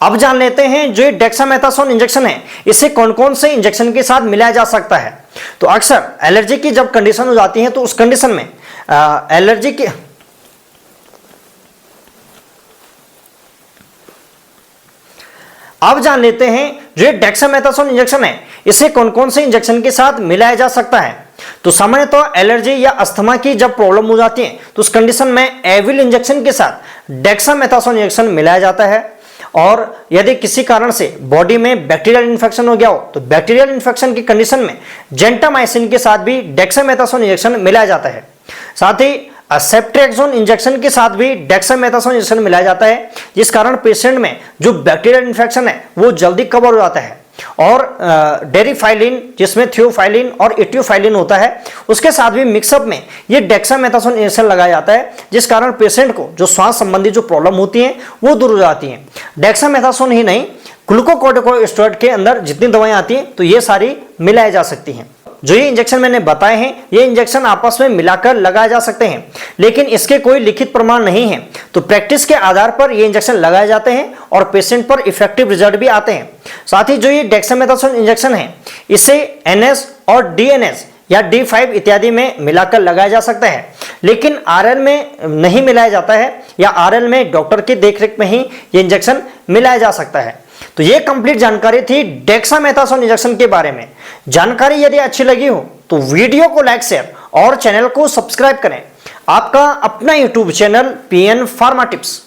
अब जान लेते हैं जो डेक्सामेथासोन इंजेक्शन है, इसे कौन कौन से इंजेक्शन के साथ मिलाया जा सकता है। तो अक्सर एलर्जी की जब कंडीशन हो जाती है, तो उस कंडीशन में एलर्जी की अब जान लेते हैं जो डेक्सामेथासोन इंजेक्शन है, इसे कौन कौन से इंजेक्शन के साथ मिलाया जा सकता है। तो सामान्यतः एलर्जी या अस्थमा की जब प्रॉब्लम हो जाती है, तो उस कंडीशन में एविल इंजेक्शन के साथ डेक्सामेथासोन इंजेक्शन मिलाया जाता है। और यदि किसी कारण से बॉडी में बैक्टीरियल इन्फेक्शन हो गया हो, तो बैक्टीरियल इन्फेक्शन की कंडीशन में जेंटामाइसिन के साथ भी डेक्सामेथासोन इंजेक्शन मिलाया जाता है। साथ ही सेफ्ट्रेक्सोन इंजेक्शन के साथ भी डेक्सामेथासोन इंजेक्शन मिलाया जाता है, जिस कारण पेशेंट में जो बैक्टीरियल इन्फेक्शन है वो जल्दी कवर हो जाता है। और डेरिफाइलिन, जिसमें थियोफाइलिन और इटियोफाइलिन होता है, उसके साथ भी मिक्सअप में ये डेक्सामेथासोन इंजेक्शन लगाया जाता है, जिस कारण पेशेंट को जो श्वास संबंधी जो प्रॉब्लम होती है वो दूर हो जाती है। डेक्सामेथासोन ही नहीं, ग्लूकोकॉर्टिकोस्टेरॉइड के अंदर जितनी दवाएं आती हैं, तो ये सारी मिलाई जा सकती हैं। जो ये इंजेक्शन मैंने बताए हैं, ये इंजेक्शन आपस में मिलाकर लगाए जा सकते हैं, लेकिन इसके कोई लिखित प्रमाण नहीं है। तो प्रैक्टिस के आधार पर ये इंजेक्शन लगाए जाते हैं और पेशेंट पर इफेक्टिव रिजल्ट भी आते हैं। साथ ही जो ये डेक्सामेथासोन इंजेक्शन है, इसे एनएस और डीएनएस या D5 इत्यादि में मिलाकर लगाया जा सकता है, लेकिन आरएल में नहीं मिलाया जाता है, या आरएल में डॉक्टर की देखरेख में ही ये इंजेक्शन मिलाया जा सकता है। तो ये कंप्लीट जानकारी थी डेक्सामेथासोन इंजेक्शन के बारे में। जानकारी यदि अच्छी लगी हो तो वीडियो को लाइक, शेयर और चैनल को सब्सक्राइब करें। आपका अपना YouTube channel PN pharma tips.